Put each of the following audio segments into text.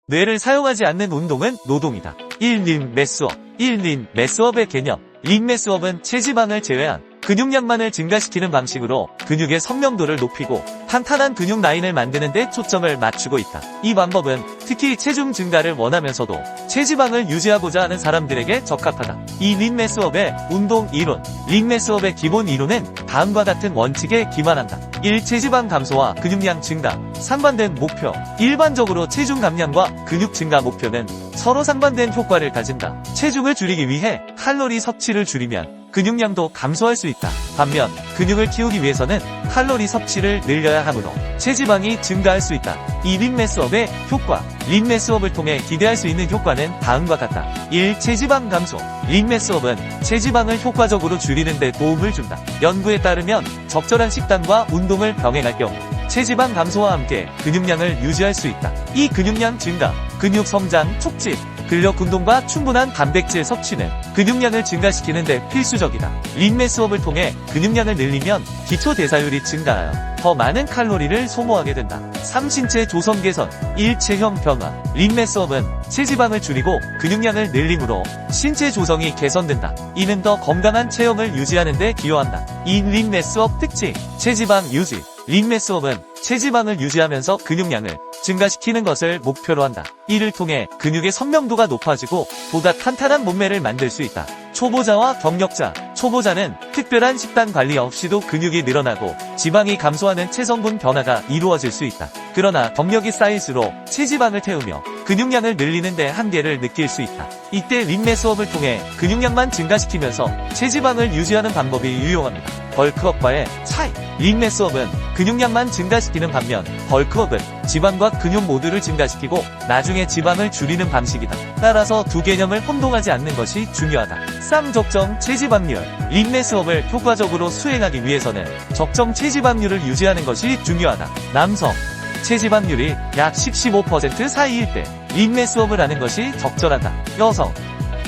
뇌를 사용하지 않는 운동은 노동이다. 1. 린 매스업. 1. 린 매스업의 개념. 린 매스업은 체지방을 제외한 근육량만을 증가시키는 방식으로 근육의 선명도를 높이고 탄탄한 근육 라인을 만드는 데 초점을 맞추고 있다. 이 방법은 특히 체중 증가를 원하면서도 체지방을 유지하고자 하는 사람들에게 적합하다. 이 린 매스업의 운동 이론. 린 매스업의 기본 이론은 다음과 같은 원칙에 기반한다. 1. 체지방 감소와 근육량 증가. 상반된 목표. 일반적으로 체중 감량과 근육 증가 목표는 서로 상반된 효과를 가진다. 체중을 줄이기 위해 칼로리 섭취를 줄이면 근육량도 감소할 수 있다. 반면 근육을 키우기 위해서는 칼로리 섭취를 늘려야 하므로 체지방이 증가할 수 있다. 이 린 매스업의 효과. 린 매스업을 통해 기대할 수 있는 효과는 다음과 같다. 1. 체지방 감소. 린 매스업은 체지방을 효과적으로 줄이는 데 도움을 준다. 연구에 따르면 적절한 식단과 운동을 병행할 경우 체지방 감소와 함께 근육량을 유지할 수 있다. 이 근육량 증가, 근육 성장 촉진, 근력 운동과 충분한 단백질 섭취는 근육량을 증가시키는 데 필수적이다. 린 매스업을 통해 근육량을 늘리면 기초 대사율이 증가하여 더 많은 칼로리를 소모하게 된다. 3. 신체 조성 개선. 1. 체형 변화. 린 매스업은 체지방을 줄이고 근육량을 늘림으로 신체 조성이 개선된다. 이는 더 건강한 체형을 유지하는 데 기여한다. 2. 린 매스업 특징. 체지방 유지. 린 매스업은 체지방을 유지하면서 근육량을 증가시키는 것을 목표로 한다. 이를 통해 근육의 선명도가 높아지고 보다 탄탄한 몸매를 만들 수 있다. 초보자와 경력자. 초보자는 특별한 식단 관리 없이도 근육이 늘어나고 지방이 감소하는 체성분 변화가 이루어질 수 있다. 그러나 경력이 쌓일수록 체지방을 태우며 근육량을 늘리는 데 한계를 느낄 수 있다. 이때 린 매스업을 통해 근육량만 증가시키면서 체지방을 유지하는 방법이 유용합니다. 벌크업과의 차이. 린 매스업은 근육량만 증가시키는 반면 벌크업은 지방과 근육 모두를 증가시키고 나중에 지방을 줄이는 방식이다. 따라서 두 개념을 혼동하지 않는 것이 중요하다. 3. 적정 체지방률. 린 매스업을 효과적으로 수행하기 위해서는 적정 체지방률을 유지하는 것이 중요하다. 남성 체지방률이 약 10-15% 사이일 때 린 매스업을 하는 것이 적절하다. 여성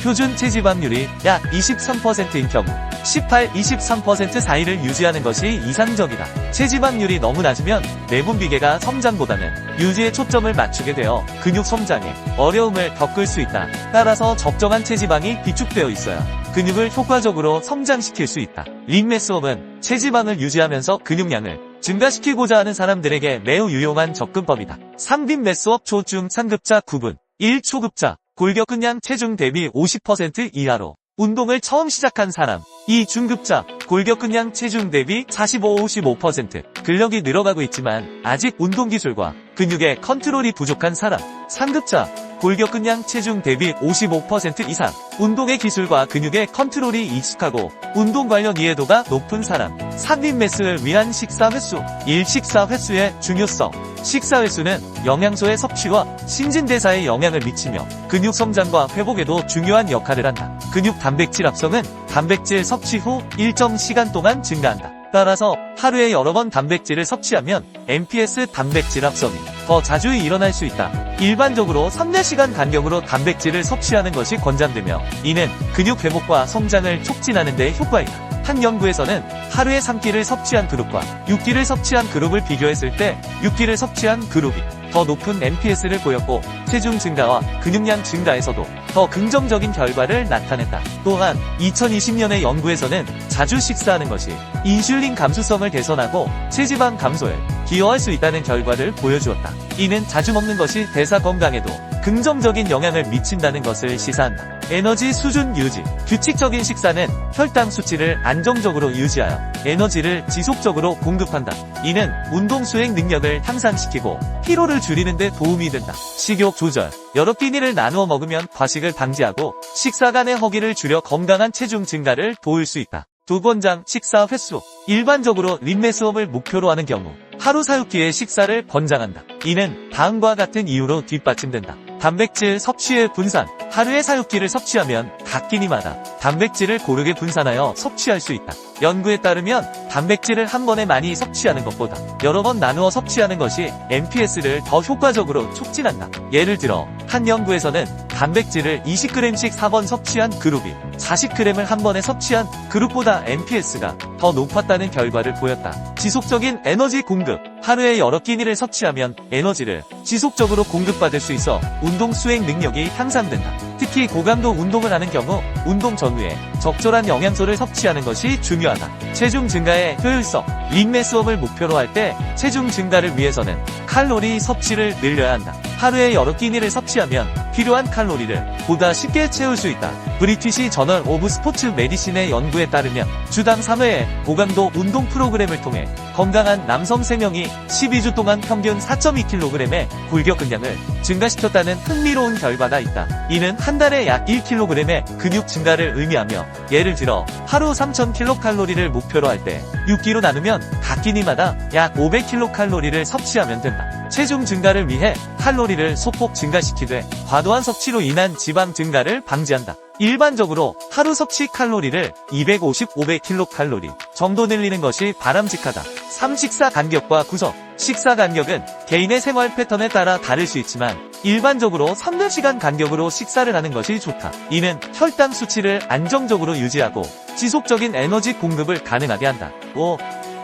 표준 체지방률이 약 23%인 경우 18-23% 사이를 유지하는 것이 이상적이다. 체지방률이 너무 낮으면 내분 비계가 성장보다는 유지에 초점을 맞추게 되어 근육 성장에 어려움을 겪을 수 있다. 따라서 적정한 체지방이 비축되어 있어야 근육을 효과적으로 성장시킬 수 있다. 린 매스업은 체지방을 유지하면서 근육량을 증가시키고자 하는 사람들에게 매우 유용한 접근법이다. 3. 린 매스업 초중 상급자 구분. 1. 초급자 골격근량 체중 대비 50% 이하로 운동을 처음 시작한 사람. 2. 중급자 골격근량 체중 대비 45-55% 근력이 늘어가고 있지만 아직 운동기술과 근육의 컨트롤이 부족한 사람. 상급자 골격근량 체중 대비 55% 이상 운동의 기술과 근육의 컨트롤이 익숙하고 운동 관련 이해도가 높은 사람. 3. 린 매스를 위한 식사 횟수. 1. 식사 횟수의 중요성. 식사 횟수는 영양소의 섭취와 신진대사에 영향을 미치며 근육 성장과 회복에도 중요한 역할을 한다. 근육 단백질 합성은 단백질 섭취 후 일정 시간 동안 증가한다. 따라서 하루에 여러 번 단백질을 섭취하면 MPS 단백질 합성이 더 자주 일어날 수 있다. 일반적으로 3-4시간 간격으로 단백질을 섭취하는 것이 권장되며 이는 근육 회복과 성장을 촉진하는 데 효과있다. 한 연구에서는 하루에 3끼를 섭취한 그룹과 6끼를 섭취한 그룹을 비교했을 때 6끼를 섭취한 그룹이 더 높은 MPS를 보였고 체중 증가와 근육량 증가에서도 더 긍정적인 결과를 나타냈다. 또한 2020년의 연구에서는 자주 식사하는 것이 인슐린 감수성을 개선하고 체지방 감소에 기여할 수 있다는 결과를 보여주었다. 이는 자주 먹는 것이 대사 건강에도 긍정적인 영향을 미친다는 것을 시사한다. 에너지 수준 유지. 규칙적인 식사는 혈당 수치를 안정적으로 유지하여 에너지를 지속적으로 공급한다. 이는 운동 수행 능력을 향상시키고 피로를 줄이는 데 도움이 된다. 식욕 조절. 여러 끼니를 나누어 먹으면 과식을 방지하고 식사 간의 허기를 줄여 건강한 체중 증가를 도울 수 있다. 두 권장 식사 횟수. 일반적으로 린 매스업을 목표로 하는 경우 하루 사육기의 식사를 권장한다. 이는 다음과 같은 이유로 뒷받침된다. 단백질 섭취의 분산. 하루에 사육기를 섭취하면 각 끼니마다 단백질을 고르게 분산하여 섭취할 수 있다. 연구에 따르면 단백질을 한 번에 많이 섭취하는 것보다 여러 번 나누어 섭취하는 것이 MPS를 더 효과적으로 촉진한다. 예를 들어 한 연구에서는 단백질을 20g씩 4번 섭취한 그룹이 40g을 한 번에 섭취한 그룹보다 MPS가 더 높았다는 결과를 보였다. 지속적인 에너지 공급. 하루에 여러 끼니를 섭취하면 에너지를 지속적으로 공급받을 수 있어 운동 수행 능력이 향상된다. 특히 고강도 운동을 하는 경우 운동 전후에 적절한 영양소를 섭취하는 것이 중요하다. 체중 증가의 효율성, 린 매스업을 목표로 할 때 체중 증가를 위해서는 칼로리 섭취를 늘려야 한다. 하루에 여러 끼니를 섭취하면 필요한 칼로리를 보다 쉽게 채울 수 있다. 브리티시 저널 오브 스포츠 메디신의 연구에 따르면 주당 3회의 고강도 운동 프로그램을 통해 건강한 남성 3명이 12주 동안 평균 4.2kg의 골격근량을 증가시켰다는 흥미로운 결과가 있다. 이는 한 달에 약 1kg의 근육 증가를 의미하며, 예를 들어 하루 3000kcal를 목표로 할 때 6끼로 나누면 각 끼니마다 약 500kcal를 섭취하면 된다. 체중 증가를 위해 칼로리를 소폭 증가시키되 과도한 섭취로 인한 지방 증가를 방지한다. 일반적으로 하루 섭취 칼로리를 250-500kcal 정도 늘리는 것이 바람직하다. 3식사 간격과 구성. 식사 간격은 개인의 생활 패턴에 따라 다를 수 있지만 일반적으로 3-4시간 간격으로 식사를 하는 것이 좋다. 이는 혈당 수치를 안정적으로 유지하고 지속적인 에너지 공급을 가능하게 한다. 5.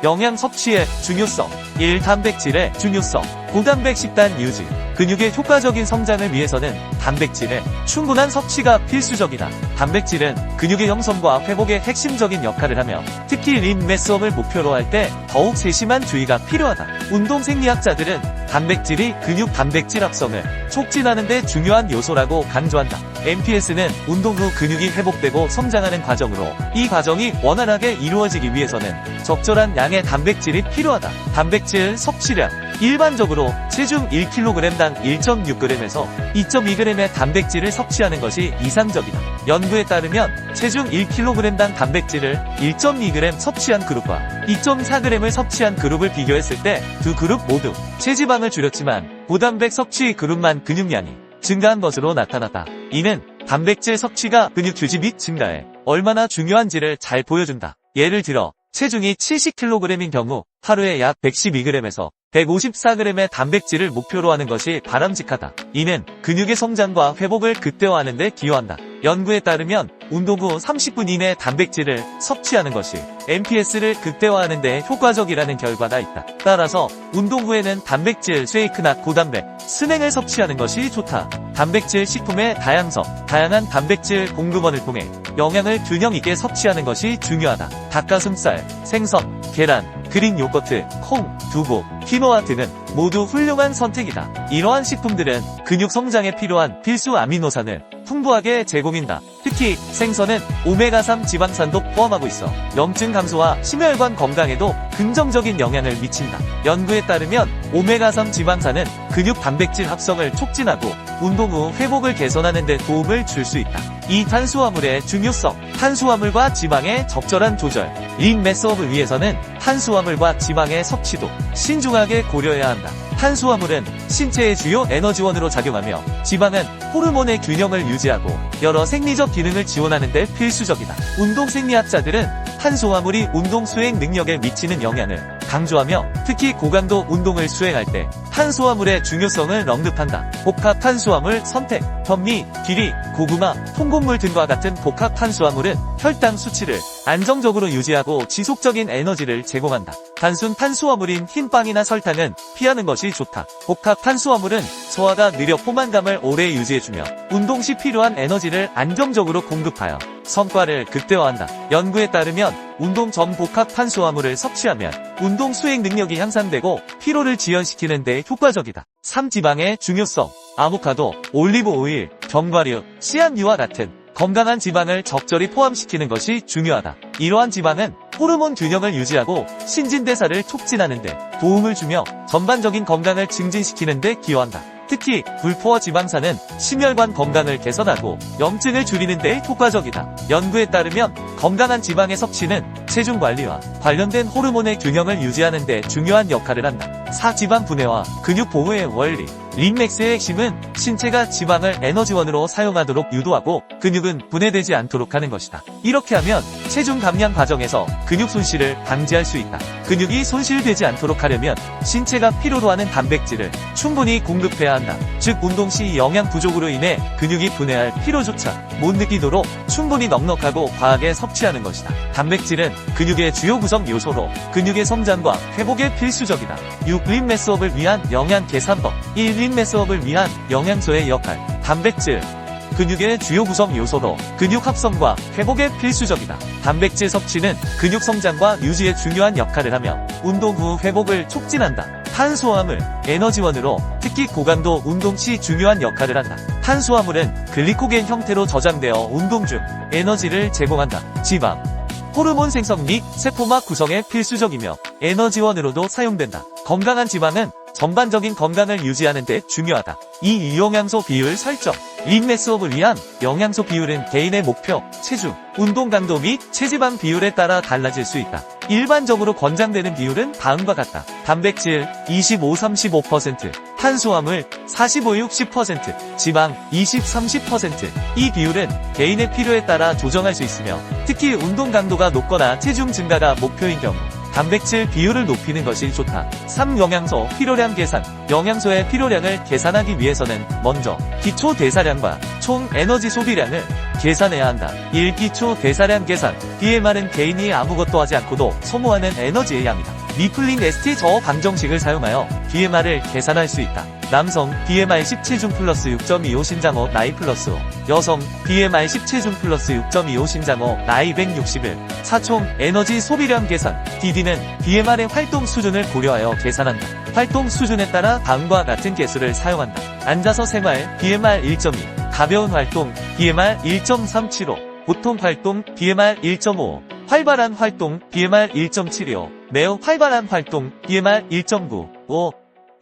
영양 섭취의 중요성. 1. 단백질의 중요성. 고단백 식단 유지. 근육의 효과적인 성장을 위해서는 단백질의 충분한 섭취가 필수적이다. 단백질은 근육의 형성과 회복에 핵심적인 역할을 하며 특히 린 매스업을 목표로 할 때 더욱 세심한 주의가 필요하다. 운동 생리학자들은 단백질이 근육 단백질 합성을 촉진하는 데 중요한 요소라고 강조한다. MPS는 운동 후 근육이 회복되고 성장하는 과정으로 이 과정이 원활하게 이루어지기 위해서는 적절한 양의 단백질이 필요하다. 단백질 섭취량. 일반적으로 체중 1kg당 1.6g에서 2.2g의 단백질을 섭취하는 것이 이상적이다. 연구에 따르면 체중 1kg당 단백질을 1.2g 섭취한 그룹과 2.4g을 섭취한 그룹을 비교했을 때 두 그룹 모두 체지방을 줄였지만 고단백 섭취 그룹만 근육량이 증가한 것으로 나타났다. 이는 단백질 섭취가 근육 유지 및 증가에 얼마나 중요한지를 잘 보여준다. 예를 들어 체중이 70kg인 경우 하루에 약 112g에서 154g의 단백질을 목표로 하는 것이 바람직하다. 이는 근육의 성장과 회복을 극대화하는 데 기여한다. 연구에 따르면 운동 후 30분 이내 단백질을 섭취하는 것이 MPS를 극대화하는 데 효과적이라는 결과가 있다. 따라서 운동 후에는 단백질 쉐이크나 고단백 스낵을 섭취하는 것이 좋다. 단백질 식품의 다양성. 다양한 단백질 공급원을 통해 영양을 균형 있게 섭취하는 것이 중요하다. 닭가슴살, 생선, 계란, 그릭 요거트, 콩, 두부, 키노아 등은 모두 훌륭한 선택이다. 이러한 식품들은 근육 성장에 필요한 필수 아미노산을 풍부하게 제공한다. 특히 생선은 오메가3 지방산도 포함하고 있어 염증 감소와 심혈관 건강에도 긍정적인 영향을 미친다. 연구에 따르면 오메가3 지방산은 근육 단백질 합성을 촉진하고 운동 후 회복을 개선하는 데 도움을 줄 수 있다. 이 탄수화물의 중요성. 탄수화물과 지방의 적절한 조절. 린 매스업을 위해서는 탄수화물과 지방의 섭취도 신중하게 고려해야 한다. 탄수화물은 신체의 주요 에너지원으로 작용하며 지방은 호르몬의 균형을 유지하고 여러 생리적 기능을 지원하는 데 필수적이다. 운동 생리학자들은 탄수화물이 운동 수행 능력에 미치는 영향을 강조하며 특히 고강도 운동을 수행할 때 탄수화물의 중요성을 언급한다. 복합 탄수화물 선택. 현미, 기리, 고구마, 통곡물 등과 같은 복합 탄수화물은 혈당 수치를 안정적으로 유지하고 지속적인 에너지를 제공한다. 단순 탄수화물인 흰빵이나 설탕은 피하는 것이 좋다. 복합 탄수화물은 소화가 느려 포만감을 오래 유지해주며 운동 시 필요한 에너지를 안정적으로 공급하여 성과를 극대화한다. 연구에 따르면 운동 전 복합 탄수화물을 섭취하면 운동 수행 능력이 향상되고 피로를 지연시키는 데 효과적이다. 3. 지방의 중요성. 아보카도, 올리브 오일, 견과류, 씨앗류와 같은 건강한 지방을 적절히 포함시키는 것이 중요하다. 이러한 지방은 호르몬 균형을 유지하고 신진대사를 촉진하는 데 도움을 주며 전반적인 건강을 증진시키는 데 기여한다. 특히 불포화 지방산은 심혈관 건강을 개선하고 염증을 줄이는 데 효과적이다. 연구에 따르면 건강한 지방의 섭취는 체중 관리와 관련된 호르몬의 균형을 유지하는 데 중요한 역할을 한다. 4. 지방 분해와 근육 보호의 원리. 린맥스의 핵심은 신체가 지방을 에너지원으로 사용하도록 유도하고 근육은 분해되지 않도록 하는 것이다. 이렇게 하면 체중 감량 과정에서 근육 손실을 방지할 수 있다. 근육이 손실되지 않도록 하려면 신체가 필요로 하는 단백질을 충분히 공급해야 한다. 즉 운동 시 영양 부족으로 인해 근육이 분해할 필요조차 못 느끼도록 충분히 넉넉하고 과하게 섭취하는 것이다. 단백질은 근육의 주요 구성 요소로 근육의 성장과 회복에 필수적이다. 6. 림 매스업을 위한 영양 계산법. 1. 림 매스업을 위한 영양소의 역할. 단백질. 근육의 주요 구성 요소로 근육 합성과 회복에 필수적이다. 단백질 섭취는 근육 성장과 유지에 중요한 역할을 하며 운동 후 회복을 촉진한다. 탄수화물, 에너지원으로 특히 고강도 운동 시 중요한 역할을 한다. 탄수화물은 글리코겐 형태로 저장되어 운동 중 에너지를 제공한다. 지방, 호르몬 생성 및 세포막 구성에 필수적이며 에너지원으로도 사용된다. 건강한 지방은 전반적인 건강을 유지하는 데 중요하다. 이 영양소 비율 설정. 림 매스업을 위한 영양소 비율은 개인의 목표, 체중, 운동 강도 및 체지방 비율에 따라 달라질 수 있다. 일반적으로 권장되는 비율은 다음과 같다. 단백질 25-35%, 탄수화물 45-60%, 지방 20-30%. 이 비율은 개인의 필요에 따라 조정할 수 있으며 특히 운동 강도가 높거나 체중 증가가 목표인 경우 단백질 비율을 높이는 것이 좋다. 3. 영양소 필요량 계산. 영양소의 필요량을 계산하기 위해서는 먼저 기초 대사량과 총 에너지 소비량을 계산해야 한다. 1. 기초 대사량 계산. BMR은 개인이 아무것도 하지 않고도 소모하는 에너지의 양이다. 미플린 ST 저어 방정식을 사용하여 BMR을 계산할 수 있다. 남성 BMR 10 체중 플러스 6.25 신장호 나이 플러스 5. 여성 BMR 10 체중 플러스 6.25 신장호 나이 161. 4총 에너지 소비량 계산. DD는 BMR의 활동 수준을 고려하여 계산한다. 활동 수준에 따라 다음과 같은 개수를 사용한다. 앉아서 생활 BMR 1.2, 가벼운 활동 BMR 1.375, 보통 활동 BMR 1.5, 활발한 활동 BMR 1.725, 매우 활발한 활동 BMR 1.95.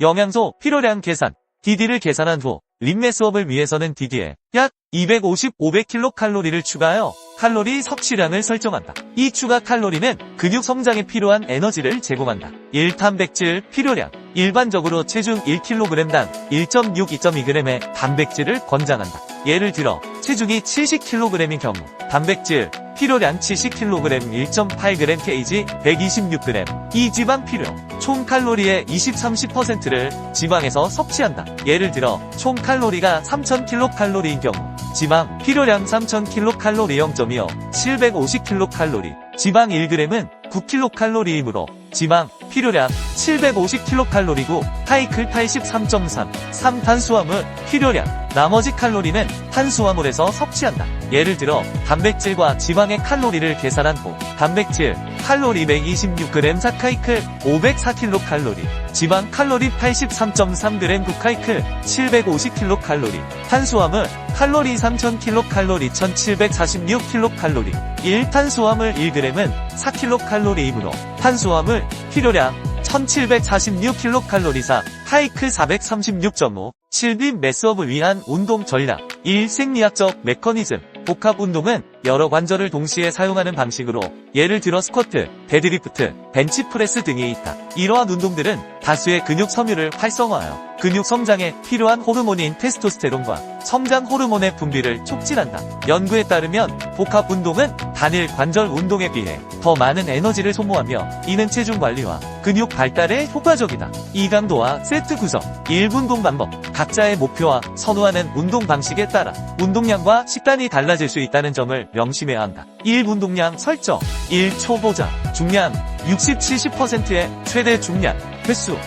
영양소 필요량 계산. DD를 계산한 후 림 매스업을 위해서는 DD에 약 250-500kcal를 추가하여 칼로리 섭취량을 설정한다. 이 추가 칼로리는 근육 성장에 필요한 에너지를 제공한다. 1. 단백질 필요량. 일반적으로 체중 1kg당 1.6-2.2g의 단백질을 권장한다. 예를 들어 체중이 70kg인 경우 단백질 필요량 70kg 1.8g kg 126g. 이 지방 필요. 총 칼로리의 20-30%를 지방에서 섭취한다. 예를 들어 총 칼로리가 3000kcal인 경우 지방 필요량 3000kcal 0.25 750kcal. 지방 1g은 9kcal이므로 지방 필요량 750kcal이고 카이클 83.3. 3. 탄수화물 필요량. 나머지 칼로리는 탄수화물에서 섭취한다. 예를 들어 단백질과 지방의 칼로리를 계산한 후 단백질 칼로리 126g 4카이클 504kcal, 지방 칼로리 83.3g 9카이클 750kcal, 탄수화물 칼로리 3000kcal 1746kcal. 1. 탄수화물 1g은 4kcal이므로 탄수화물 필요량 1746kcal 4 카이클 436.5. 7림 매스업을 위한 운동 전략. 1. 생리학적 메커니즘. 복합 운동은 여러 관절을 동시에 사용하는 방식으로 예를 들어 스쿼트, 데드리프트, 벤치프레스 등이 있다. 이러한 운동들은 다수의 근육 섬유를 활성화하여 근육 성장에 필요한 호르몬인 테스토스테론과 성장 호르몬의 분비를 촉진한다. 연구에 따르면 복합 운동은 단일 관절 운동에 비해 더 많은 에너지를 소모하며 이는 체중 관리와 근육 발달에 효과적이다. 이 강도와 세트 구성, 1분동 방법. 각자의 목표와 선호하는 운동 방식에 따라 운동량과 식단이 달라질 수 있다는 점을 명심해야 한다. 1. 운동량 설정. 1. 초보자. 중량 60-70%의 최대 중량. 횟수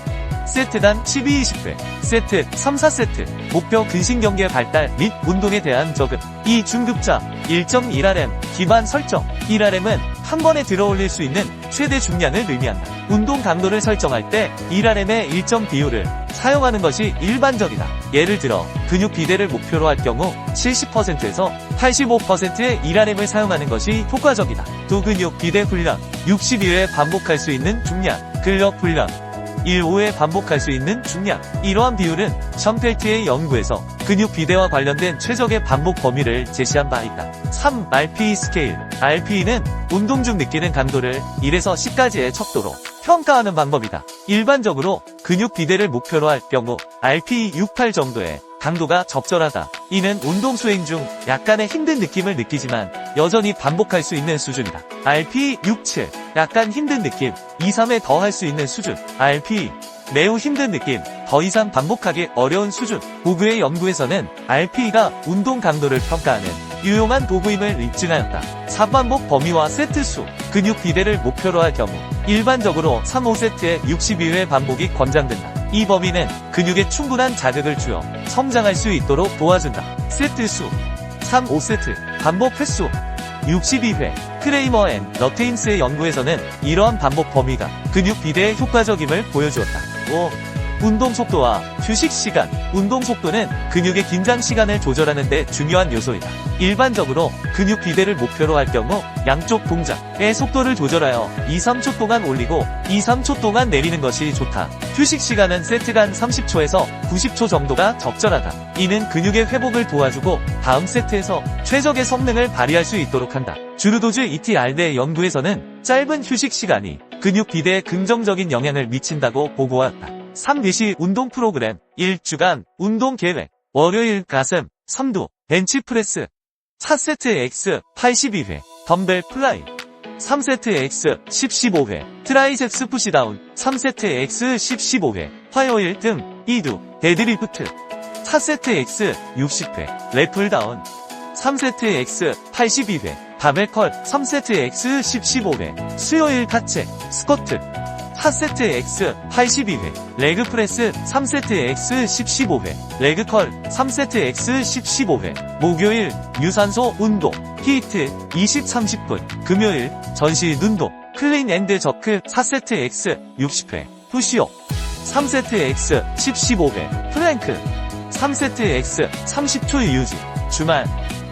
세트당 12-20회. 세트 3-4세트. 목표 근신경계 발달 및 운동에 대한 적응. 2. 중급자. 1.1rm. 기반 설정. 1rm은 한 번에 들어올릴 수 있는 최대 중량을 의미한다. 운동 강도를 설정할 때 1rm의 일정 비율을 사용하는 것이 일반적이다. 예를 들어 근육 비대를 목표로 할 경우 70%에서 85%의 1rm을 사용하는 것이 효과적이다. 두 근육 비대 훈련. 62회 반복할 수 있는 중량. 근력 훈련. 1-5회 반복할 수 있는 중량. 이러한 비율은 션펠트의 연구에서 근육 비대와 관련된 최적의 반복 범위를 제시한 바 있다. 3. RPE 스케일. RPE는 운동 중 느끼는 강도를 1에서 10까지의 척도로 평가하는 방법이다. 일반적으로 근육 비대를 목표로 할 경우 RPE 6-8 정도의 강도가 적절하다. 이는 운동 수행 중 약간의 힘든 느낌을 느끼지만 여전히 반복할 수 있는 수준이다. RPE 6-7. 약간 힘든 느낌 2-3회 더 할 수 있는 수준. RPE 매우 힘든 느낌 더 이상 반복하기 어려운 수준. 고그의 연구에서는 RPE가 운동 강도를 평가하는 유용한 도구임을 입증하였다. 4반복 범위와 세트 수, 근육 비대를 목표로 할 경우 일반적으로 3, 5세트에 62회 반복이 권장된다. 이 범위는 근육에 충분한 자극을 주어 성장할 수 있도록 도와준다. 세트 수 3, 5세트, 반복 횟수 62회. 크레이머 앤 러테임스의 연구에서는 이러한 반복 범위가 근육 비대에 효과적임을 보여주었다. 5. 운동 속도와 휴식 시간. 운동 속도는 근육의 긴장 시간을 조절하는 데 중요한 요소이다. 일반적으로 근육 비대를 목표로 할 경우 양쪽 동작의 속도를 조절하여 2-3초 동안 올리고 2-3초 동안 내리는 것이 좋다. 휴식 시간은 세트간 30초에서 90초 정도가 적절하다. 이는 근육의 회복을 도와주고 다음 세트에서 최적의 성능을 발휘할 수 있도록 한다. 주르도즈 ETR대 연구에서는 짧은 휴식 시간이 근육 비대에 긍정적인 영향을 미친다고 보고하였다. 3. 운동 프로그램 1주간 운동 계획. 월요일 가슴, 삼두, 벤치프레스 4세트 X 82회, 덤벨 플라이 3세트 X 10-15회, 트라이셉스 푸시다운 3세트 X 10-15회, 화요일 등 2두, 데드리프트 4세트 X 60회, 랩풀다운 3세트 X 82회, 바벨컬 3세트 X 10-15회, 수요일 하체, 스쿼트 4세트 X 82회, 레그프레스 3세트 X 10-15회, 레그컬 3세트 X 10-15회, 목요일 유산소 운동, 히트 20-30분, 금요일 전신 운동, 클린 앤드 저크 4세트 X 60회, 푸시업 3세트 X 10-15회, 플랭크 3세트 X 30초 유지, 주말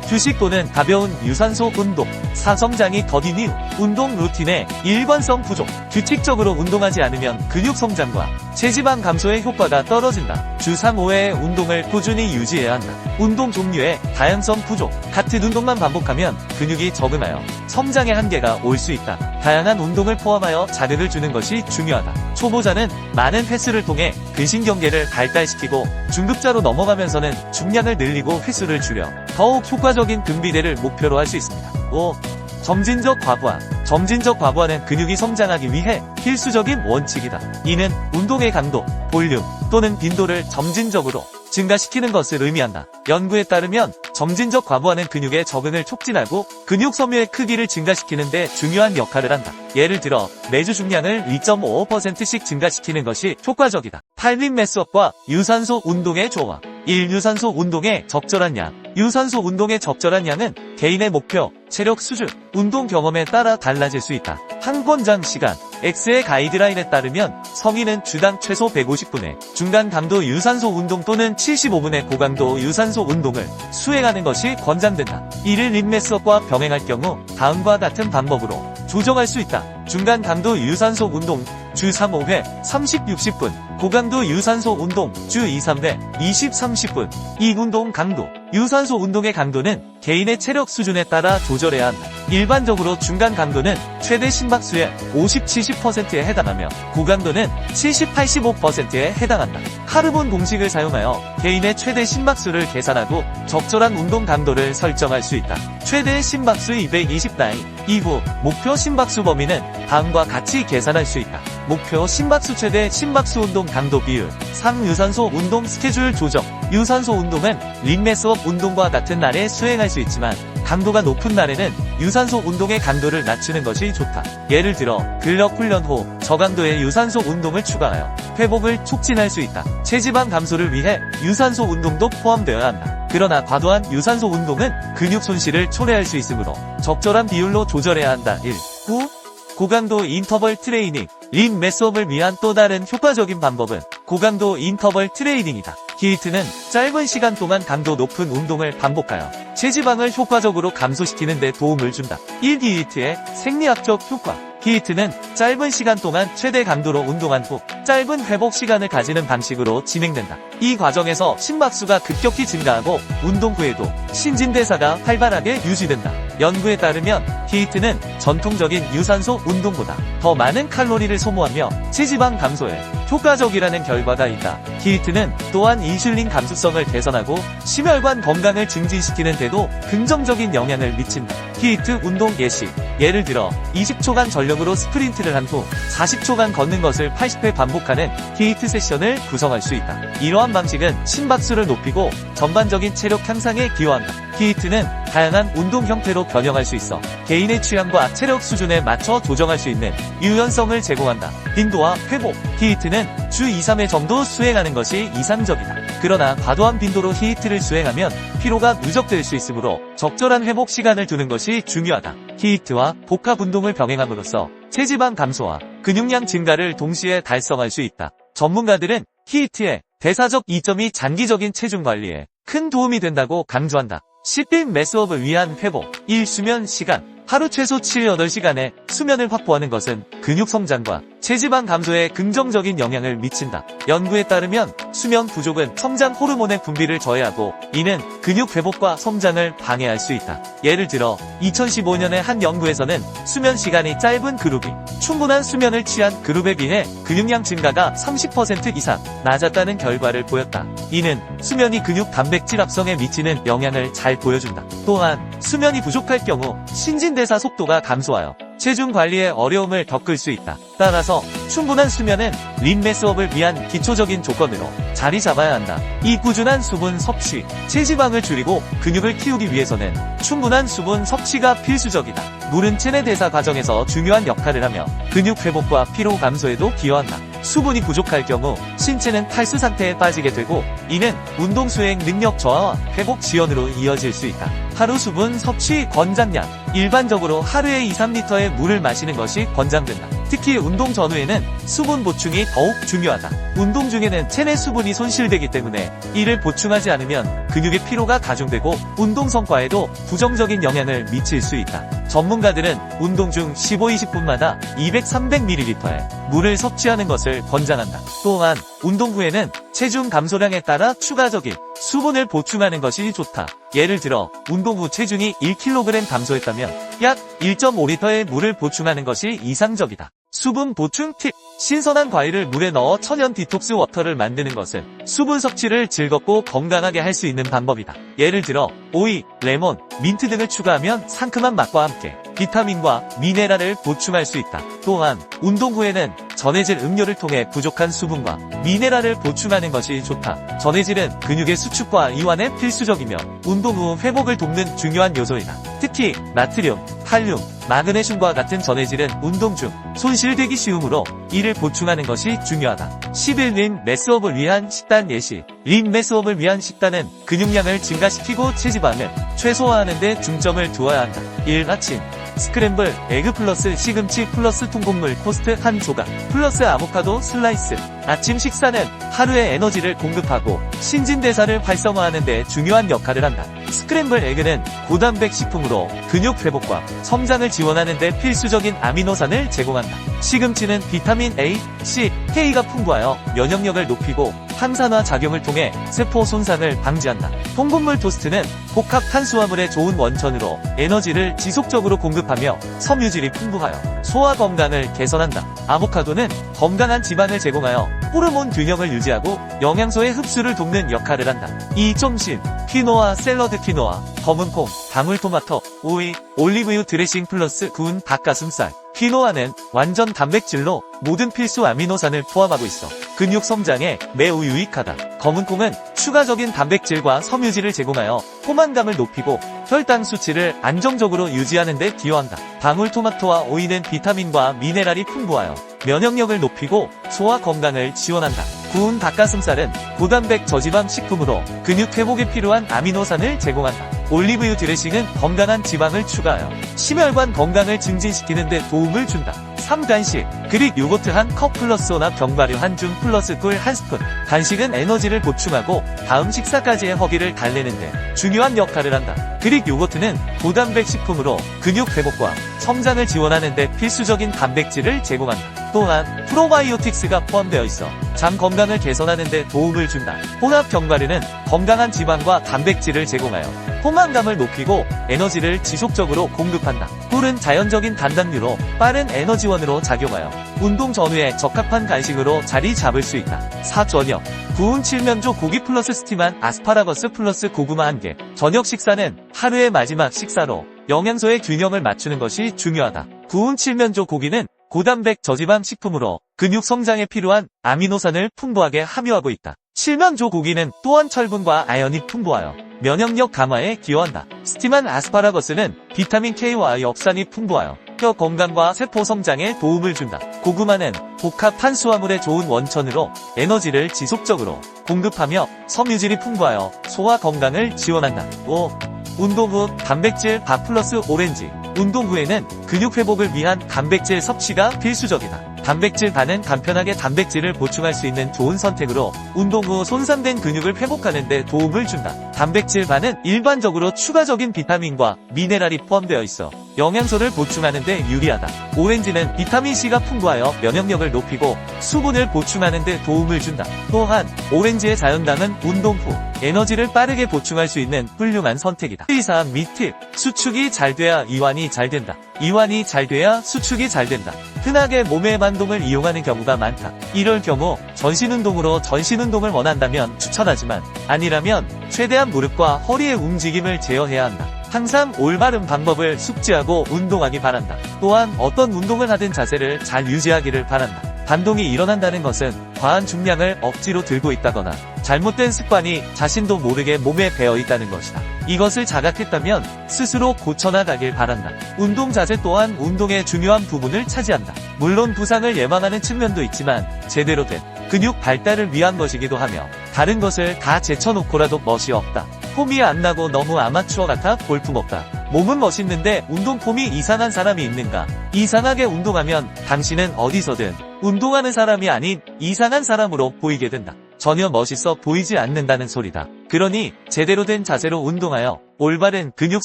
휴식 또는 가벼운 유산소 운동, 사성장이 더딘 이후 운동 루틴의 일관성 부족, 규칙적으로 운동하지 않으면 근육 성장과 체지방 감소의 효과가 떨어진다. 주 3-5회의 운동을 꾸준히 유지해야 한다. 운동 종류의 다양성 부족, 같은 운동만 반복하면 근육이 적응하여 성장의 한계가 올 수 있다. 다양한 운동을 포함하여 자극을 주는 것이 중요하다. 초보자는 많은 횟수를 통해 근신경계를 발달시키고 중급자로 넘어가면서는 중량을 늘리고 횟수를 줄여 더욱 효과적인 근비대를 목표로 할 수 있습니다. 5. 점진적 과부하. 점진적 과부하는 근육이 성장하기 위해 필수적인 원칙이다. 이는 운동의 강도, 볼륨 또는 빈도를 점진적으로 증가시키는 것을 의미한다. 연구에 따르면 점진적 과부하는 근육의 적응을 촉진하고 근육 섬유의 크기를 증가시키는 데 중요한 역할을 한다. 예를 들어 매주 중량을 2.5%씩 증가시키는 것이 효과적이다. 팔림 매스업과 유산소 운동의 조화. 1. 유산소 운동의 적절한 양. 유산소 운동의 적절한 양은 개인의 목표, 체력 수준, 운동 경험에 따라 달라질 수 있다. 한 권장 시간. X의 가이드라인에 따르면 성인은 주당 최소 150분의 중간 강도 유산소 운동 또는 75분의 고강도 유산소 운동을 수행하는 것이 권장된다. 이를 림매스업과 병행할 경우 다음과 같은 방법으로 조정할 수 있다. 중간 강도 유산소 운동 주 3-5회 30-60분, 고강도 유산소 운동 주 2-3회 20-30분. 이 운동 강도, 유산소 운동의 강도는 개인의 체력 수준에 따라 조절해야 한다. 일반적으로 중간 강도는 최대 심박수의 50-70%에 해당하며 고강도는 70-85%에 해당한다. 카르본 공식을 사용하여 개인의 최대 심박수를 계산하고 적절한 운동 강도를 설정할 수 있다. 최대 심박수 220라인 이후 목표 심박수 범위는 다음과 같이 계산할 수 있다. 목표 심박수 최대 심박수 운동 강도 비율 3. 유산소 운동 스케줄 조정. 유산소 운동은 림매스업 운동과 같은 날에 수행할 수 있지만 강도가 높은 날에는 유산소 운동의 강도를 낮추는 것이 좋다. 예를 들어 근력 훈련 후 저강도의 유산소 운동을 추가하여 회복을 촉진할 수 있다. 체지방 감소를 위해 유산소 운동도 포함되어야 한다. 그러나 과도한 유산소 운동은 근육 손실을 초래할 수 있으므로 적절한 비율로 조절해야 한다. 1. 9. 고강도 인터벌 트레이닝. 림 매스업을 위한 또 다른 효과적인 방법은 고강도 인터벌 트레이닝이다. 히트는 짧은 시간 동안 강도 높은 운동을 반복하여 체지방을 효과적으로 감소시키는 데 도움을 준다. 1. 히트의 생리학적 효과. 히트는 짧은 시간 동안 최대 강도로 운동한 후 짧은 회복 시간을 가지는 방식으로 진행된다. 이 과정에서 심박수가 급격히 증가하고 운동 후에도 신진대사가 활발하게 유지된다. 연구에 따르면 히트는 전통적인 유산소 운동보다 더 많은 칼로리를 소모하며 체지방 감소에 효과적이라는 결과가 있다. 히트는 또한 인슐린 감수성을 개선하고 심혈관 건강을 증진시키는 데도 긍정적인 영향을 미친다. 히트 운동 예시. 예를 들어 20초간 전력으로 스프린트를 한 후 40초간 걷는 것을 80회 반복하는 히트 세션을 구성할 수 있다. 이러한 방식은 심박수를 높이고 전반적인 체력 향상에 기여한다. 히트는 다양한 운동 형태로 변형할 수 있어 개인의 취향과 체력 수준에 맞춰 조정할 수 있는 유연성을 제공한다. 빈도와 회복, 히이트는 주 2-3회 정도 수행하는 것이 이상적이다. 그러나 과도한 빈도로 히이트를 수행하면 피로가 누적될 수 있으므로 적절한 회복 시간을 두는 것이 중요하다. 히이트와 복합 운동을 병행함으로써 체지방 감소와 근육량 증가를 동시에 달성할 수 있다. 전문가들은 히이트의 대사적 이점이 장기적인 체중 관리에 큰 도움이 된다고 강조한다. 10빈 매스업을 위한 회복 1. 수면 시간. 하루 최소 7-8시간의 수면을 확보하는 것은 근육 성장과 체지방 감소에 긍정적인 영향을 미친다. 연구에 따르면 수면 부족은 성장 호르몬의 분비를 저해하고 이는 근육 회복과 성장을 방해할 수 있다. 예를 들어 2015년에 한 연구에서는 수면 시간이 짧은 그룹이 충분한 수면을 취한 그룹에 비해 근육량 증가가 30% 이상 낮았다는 결과를 보였다. 이는 수면이 근육 단백질 합성에 미치는 영향을 잘 보여준다. 또한 수면이 부족할 경우 신진대사 속도가 감소하여 체중 관리에 어려움을 겪을 수 있다. 따라서 충분한 수면은 린 매스업을 위한 기초적인 조건으로 자리 잡아야 한다. 이 꾸준한 수분 섭취, 체지방을 줄이고 근육을 키우기 위해서는 충분한 수분 섭취가 필수적이다. 물은 체내 대사 과정에서 중요한 역할을 하며 근육 회복과 피로 감소에도 기여한다. 수분이 부족할 경우 신체는 탈수 상태에 빠지게 되고 이는 운동 수행 능력 저하와 회복 지연으로 이어질 수 있다. 하루 수분 섭취 권장량. 일반적으로 하루에 2-3리터의 물을 마시는 것이 권장된다. 특히 운동 전후에는 수분 보충이 더욱 중요하다. 운동 중에는 체내 수분이 손실되기 때문에 이를 보충하지 않으면 근육의 피로가 가중되고 운동 성과에도 부정적인 영향을 미칠 수 있다. 전문가들은 운동 중 15-20분마다 200-300ml의 물을 섭취하는 것을 권장한다. 또한 운동 후에는 체중 감소량에 따라 추가적인 수분을 보충하는 것이 좋다. 예를 들어 운동 후 체중이 1kg 감소했다면 약 1.5리터의 물을 보충하는 것이 이상적이다. 수분 보충 팁. 신선한 과일을 물에 넣어 천연 디톡스 워터를 만드는 것은 수분 섭취를 즐겁고 건강하게 할 수 있는 방법이다. 예를 들어 오이, 레몬, 민트 등을 추가하면 상큼한 맛과 함께 비타민과 미네랄을 보충할 수 있다. 또한 운동 후에는 전해질 음료를 통해 부족한 수분과 미네랄을 보충하는 것이 좋다. 전해질은 근육의 수축과 이완에 필수적이며 운동 후 회복을 돕는 중요한 요소이다. 특히 나트륨, 칼륨, 마그네슘과 같은 전해질은 운동 중 손실되기 쉬우므로 이를 보충하는 것이 중요하다. 11린 매스업을 위한 식단 예시. 린 매스업을 위한 식단은 근육량을 증가시키고 체지방을 최소화하는 데 중점을 두어야 한다. 1. 아침 스크램블 에그 플러스 시금치 플러스 통곡물 토스트 한 조각 플러스 아보카도 슬라이스. 아침 식사는 하루의 에너지를 공급하고 신진대사를 활성화하는 데 중요한 역할을 한다. 스크램블 에그는 고단백 식품으로 근육 회복과 성장을 지원하는 데 필수적인 아미노산을 제공한다. 시금치는 비타민 A, C, K가 풍부하여 면역력을 높이고 항산화 작용을 통해 세포 손상을 방지한다. 통곡물 토스트는 복합 탄수화물의 좋은 원천으로 에너지를 지속적으로 공급하며 섬유질이 풍부하여 소화 건강을 개선한다. 아보카도는 건강한 지방을 제공하여 호르몬 균형을 유지하고 영양소의 흡수를 돕는 역할을 한다. 2.10 퀴노아 샐러드 퀴노아, 검은콩, 방울토마토, 오이, 올리브유 드레싱 플러스 구운 닭가슴살. 퀴노아는 완전 단백질로 모든 필수 아미노산을 포함하고 있어 근육 성장에 매우 유익하다. 검은콩은 추가적인 단백질과 섬유질을 제공하여 포만감을 높이고 혈당 수치를 안정적으로 유지하는 데 기여한다. 방울토마토와 오이는 비타민과 미네랄이 풍부하여 면역력을 높이고 소화 건강을 지원한다. 구운 닭가슴살은 고단백 저지방 식품으로 근육 회복에 필요한 아미노산을 제공한다. 올리브유 드레싱은 건강한 지방을 추가하여 심혈관 건강을 증진시키는 데 도움을 준다. 3. 간식 그릭 요거트 한 컵 플러스 혼합 견과류 한 줌 플러스 꿀 한 스푼. 간식은 에너지를 보충하고 다음 식사까지의 허기를 달래는 데 중요한 역할을 한다. 그릭 요거트는 고단백 식품으로 근육 회복과 성장을 지원하는 데 필수적인 단백질을 제공한다. 또한 프로바이오틱스가 포함되어 있어 장 건강을 개선하는 데 도움을 준다. 혼합 견과류는 건강한 지방과 단백질을 제공하여 포만감을 높이고 에너지를 지속적으로 공급한다. 꿀은 자연적인 단당류로 빠른 에너지원으로 작용하여 운동 전후에 적합한 간식으로 자리 잡을 수 있다. 4. 저녁 구운 칠면조 고기 플러스 스팀한 아스파라거스 플러스 고구마 1개. 저녁 식사는 하루의 마지막 식사로 영양소의 균형을 맞추는 것이 중요하다. 구운 칠면조 고기는 고단백 저지방 식품으로 근육 성장에 필요한 아미노산을 풍부하게 함유하고 있다. 칠면조 고기는 또한 철분과 아연이 풍부하여 면역력 강화에 기여한다. 스팀한 아스파라거스는 비타민 K와 엽산이 풍부하여 뼈 건강과 세포 성장에 도움을 준다. 고구마는 복합 탄수화물의 좋은 원천으로 에너지를 지속적으로 공급하며 섬유질이 풍부하여 소화 건강을 지원한다. 5. 운동 후 단백질 밥 플러스 오렌지. 운동 후에는 근육 회복을 위한 단백질 섭취가 필수적이다. 단백질 반은 간편하게 단백질을 보충할 수 있는 좋은 선택으로 운동 후 손상된 근육을 회복하는 데 도움을 준다. 단백질 반은 일반적으로 추가적인 비타민과 미네랄이 포함되어 있어 영양소를 보충하는 데 유리하다. 오렌지는 비타민C가 풍부하여 면역력을 높이고 수분을 보충하는 데 도움을 준다. 또한 오렌지의 자연당은 운동 후 에너지를 빠르게 보충할 수 있는 훌륭한 선택이다. 의사한 팁. 수축이 잘 돼야 이완이 잘 된다. 이완이 잘 돼야 수축이 잘 된다. 흔하게 몸의 반동을 이용하는 경우가 많다. 이럴 경우 전신운동으로 전신운동을 원한다면 추천하지만 아니라면 최대한 무릎과 허리의 움직임을 제어해야 한다. 항상 올바른 방법을 숙지하고 운동하기 바란다. 또한 어떤 운동을 하든 자세를 잘 유지하기를 바란다. 반동이 일어난다는 것은 과한 중량을 억지로 들고 있다거나 잘못된 습관이 자신도 모르게 몸에 배어 있다는 것이다. 이것을 자각했다면 스스로 고쳐나가길 바란다. 운동 자세 또한 운동의 중요한 부분을 차지한다. 물론 부상을 예방하는 측면도 있지만 제대로 된 근육 발달을 위한 것이기도 하며 다른 것을 다 제쳐놓고라도 멋이 없다. 폼이 안 나고 너무 아마추어 같아 볼품없다. 몸은 멋있는데 운동 폼이 이상한 사람이 있는가? 이상하게 운동하면 당신은 어디서든 운동하는 사람이 아닌 이상한 사람으로 보이게 된다. 전혀 멋있어 보이지 않는다는 소리다. 그러니 제대로 된 자세로 운동하여 올바른 근육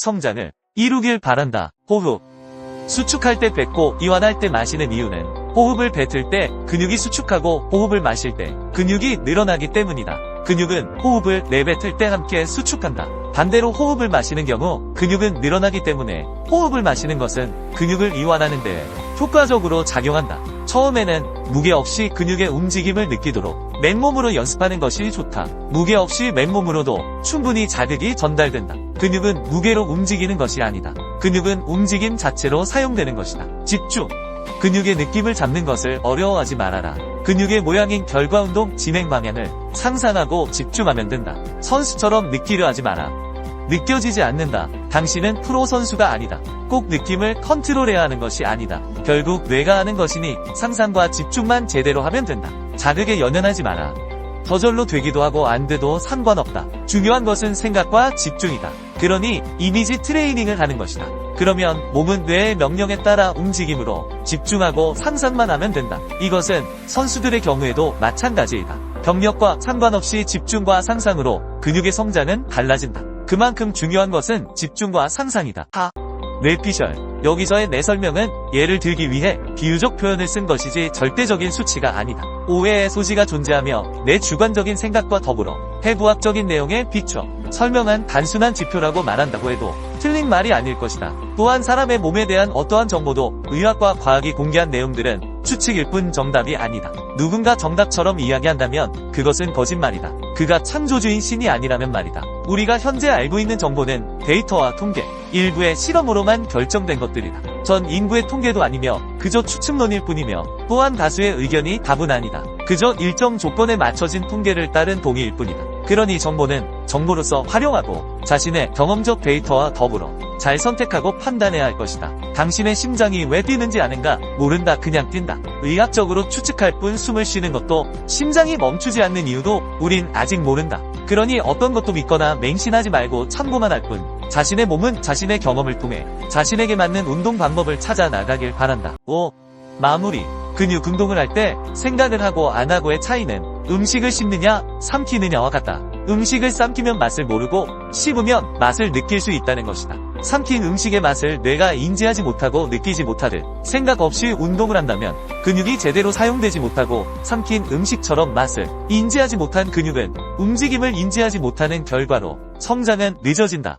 성장을 이루길 바란다. 호흡. 수축할 때 뱉고 이완할 때 마시는 이유는 호흡을 뱉을 때 근육이 수축하고 호흡을 마실 때 근육이 늘어나기 때문이다. 근육은 호흡을 내뱉을 때 함께 수축한다. 반대로 호흡을 마시는 경우 근육은 늘어나기 때문에 호흡을 마시는 것은 근육을 이완하는 데 효과적으로 작용한다. 처음에는 무게 없이 근육의 움직임을 느끼도록 맨몸으로 연습하는 것이 좋다. 무게 없이 맨몸으로도 충분히 자극이 전달된다. 근육은 무게로 움직이는 것이 아니다. 근육은 움직임 자체로 사용되는 것이다. 집중. 근육의 느낌을 잡는 것을 어려워하지 말아라. 근육의 모양인 결과운동 진행 방향을 상상하고 집중하면 된다. 선수처럼 느끼려 하지 마라. 느껴지지 않는다. 당신은 프로 선수가 아니다. 꼭 느낌을 컨트롤해야 하는 것이 아니다. 결국 뇌가 하는 것이니 상상과 집중만 제대로 하면 된다. 자극에 연연하지 마라. 저절로 되기도 하고 안 돼도 상관없다. 중요한 것은 생각과 집중이다. 그러니 이미지 트레이닝을 하는 것이다. 그러면 몸은 뇌의 명령에 따라 움직임으로 집중하고 상상만 하면 된다. 이것은 선수들의 경우에도 마찬가지이다. 경력과 상관없이 집중과 상상으로 근육의 성장은 달라진다. 그만큼 중요한 것은 집중과 상상이다. 뇌피셜. 여기서의 내 설명은 예를 들기 위해 비유적 표현을 쓴 것이지 절대적인 수치가 아니다. 오해의 소지가 존재하며 내 주관적인 생각과 더불어 해부학적인 내용에 비춰 설명한 단순한 지표라고 말한다고 해도 틀린 말이 아닐 것이다. 또한 사람의 몸에 대한 어떠한 정보도 의학과 과학이 공개한 내용들은 추측일 뿐 정답이 아니다. 누군가 정답처럼 이야기한다면 그것은 거짓말이다. 그가 창조주인 신이 아니라면 말이다. 우리가 현재 알고 있는 정보는 데이터와 통계, 일부의 실험으로만 결정된 것들이다. 전 인구의 통계도 아니며 그저 추측론일 뿐이며 또한 다수의 의견이 답은 아니다. 그저 일정 조건에 맞춰진 통계를 따른 동의일 뿐이다. 그러니 정보는 정보로서 활용하고 자신의 경험적 데이터와 더불어 잘 선택하고 판단해야 할 것이다. 당신의 심장이 왜 뛰는지 아는가? 모른다. 그냥 뛴다. 의학적으로 추측할 뿐 숨을 쉬는 것도 심장이 멈추지 않는 이유도 우린 아직 모른다. 그러니 어떤 것도 믿거나 맹신하지 말고 참고만 할 뿐 자신의 몸은 자신의 경험을 통해 자신에게 맞는 운동 방법을 찾아 나가길 바란다. 5. 마무리. 근육 운동을 할 때 생각을 하고 안 하고의 차이는 음식을 씹느냐 삼키느냐와 같다. 음식을 삼키면 맛을 모르고 씹으면 맛을 느낄 수 있다는 것이다. 삼킨 음식의 맛을 뇌가 인지하지 못하고 느끼지 못하듯 생각 없이 운동을 한다면 근육이 제대로 사용되지 못하고 삼킨 음식처럼 맛을 인지하지 못한 근육은 움직임을 인지하지 못하는 결과로 성장은 늦어진다.